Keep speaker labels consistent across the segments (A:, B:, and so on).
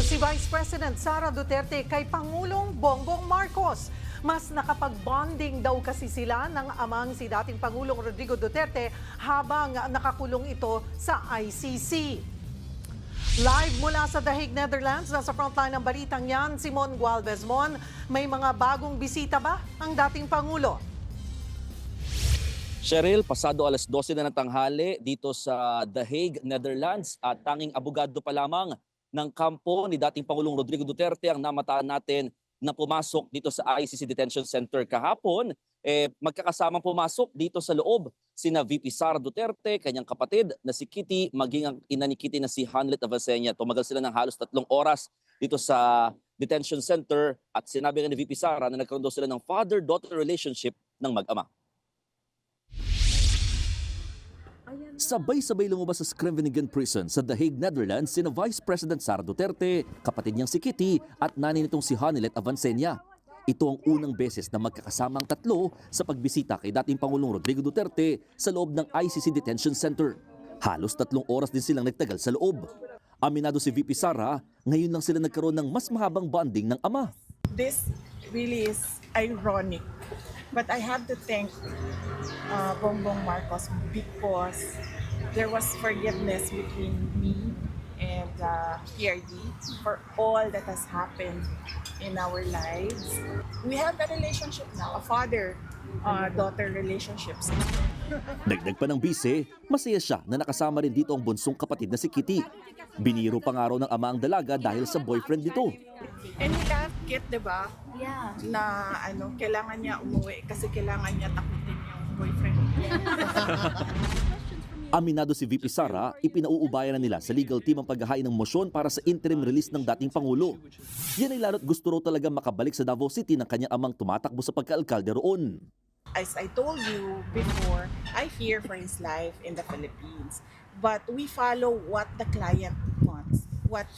A: si Vice President Sara Duterte kay Pangulong Bongbong Marcos. Mas nakapag-bonding daw kasi sila ng amang si dating Pangulong Rodrigo Duterte habang nakakulong ito sa ICC. Live mula sa The Hague, Netherlands, nasa frontline ng balitang yan, Simon Gualvez. Mon, may mga bagong bisita ba ang dating Pangulo?
B: Cheryl, pasado alas 12 na ng tanghali dito sa The Hague, Netherlands at tanging abogado pa lamang ng kampo ni dating Pangulong Rodrigo Duterte ang namataan natin na pumasok dito sa ICC Detention Center kahapon. Magkakasamang pumasok dito sa loob sina VP Sara Duterte, kanyang kapatid na si Kitty, maging ang ina ni Kitty na si Hanlet Avacenia. Tumagal sila ng halos 3 oras dito sa detention center at sinabi nga ni VP Sara na nagkaroon daw sila ng father-daughter relationship ng mag-ama.
C: Sabay-sabay lumabas sa Scheveningen Prison sa The Hague, Netherlands sina Vice President Sara Duterte, kapatid niyang si Kitty at nanay nitong si Hanlet Avacenia. Ito ang unang beses na magkakasamang tatlo sa pagbisita kay dating Pangulong Rodrigo Duterte sa loob ng ICC Detention Center. Halos 3 oras din silang nagtagal sa loob. Aminado si VP Sara, ngayon lang sila nagkaroon ng mas mahabang bonding ng ama.
D: This really is ironic, but I have to thank Bongbong Marcos because there was forgiveness between me and PRD for all that has happened in our lives. We have a relationship now, a father-daughter relationship.
C: Dagdag pa ng bise, masaya siya na nakasama rin dito ang bunsong kapatid na si Kitty. Biniro pa nga raw ng ama ang dalaga dahil sa boyfriend nito.
D: And he laughed, Kit, diba?
E: Yeah.
D: Na kailangan niya umuwi kasi kailangan niya takutin yung boyfriend.
C: Aminado si VP Sara, ipinauubayan na nila sa legal team ang paghahain ng motion para sa interim release ng dating Pangulo. Yan ay lalo't gusto raw talaga makabalik sa Davao City ng kanyang amang tumatakbo sa pagkaalkalde roon.
D: As I told you before, I fear for his life in the Philippines. But we follow what the client wants, what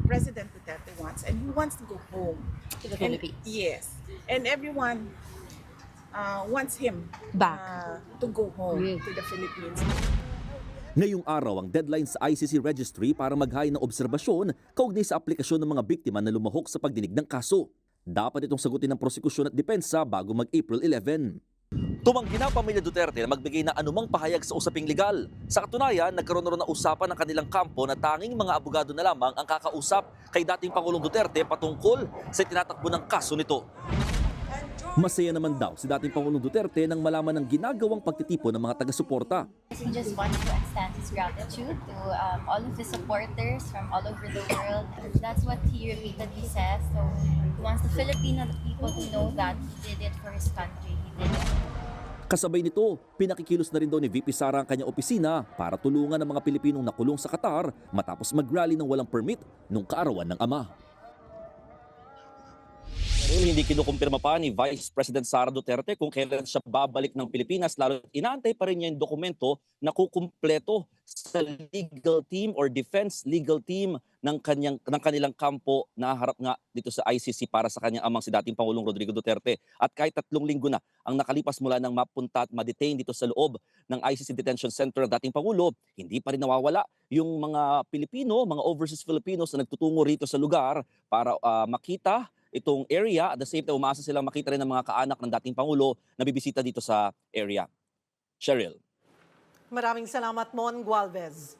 D: President Duterte wants, and he wants to go home.
E: To the Philippines.
D: Yes. And everyone wants him
E: Back.
D: To go home to the Philippines.
C: Ngayong araw ang deadline sa ICC Registry para maghain ng obserbasyon kaugnay sa aplikasyon ng mga biktima na lumahok sa pagdinig ng kaso. Dapat itong sagutin ng prosekusyon at depensa bago mag-April 11.
B: Tumanggi na ang pamilya Duterte na magbigay ng anumang pahayag sa usaping legal. Sa katunayan, nagkaroon na rin ng usapan ng kanilang kampo na tanging mga abogado na lamang ang kakausap kay dating Pangulong Duterte patungkol sa tinatakbo ng kaso nito.
C: Masaya naman daw si dating Pangulong Duterte nang malaman ng ginagawang pagtitipon ng mga taga-suporta.
E: He just wants to extend his gratitude to all of his supporters from all over the world. That's what he repeatedly says. So he wants the Filipino people to know that he did it for his country. He did it.
C: Kasabay nito, pinakikilos na rin daw ni VP Sara ang kanyang opisina para tulungan ang mga Pilipinong nakulong sa Qatar matapos mag-rally ng walang permit nung kaarawan ng ama.
B: Hindi kinukumpirma pa ni Vice President Sara Duterte kung kailan siya babalik ng Pilipinas, lalo inaantay pa rin niya yung dokumento na kukumpleto sa legal team or defense legal team ng kanilang kampo na harap nga dito sa ICC para sa kanyang amang si dating Pangulong Rodrigo Duterte. At kahit 3 linggo na ang nakalipas mula ng mapunta at ma-detain dito sa loob ng ICC Detention Center ng dating Pangulo, hindi pa rin nawawala yung mga Pilipino, mga overseas Filipinos na nagtutungo rito sa lugar para makita itong area. At the same time, umaasa silang makita rin ng mga kaanak ng dating Pangulo na bibisita dito sa area. Cheryl.
A: Maraming salamat, Mon Gualvez.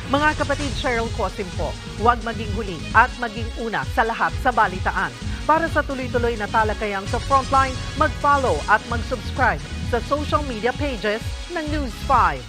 A: Mga kapatid, Cheryl Cosim po, huwag maging huli at maging una sa lahat sa balitaan. Para sa tuloy-tuloy na talakayang sa Frontline, mag-follow at mag-subscribe sa social media pages ng News 5.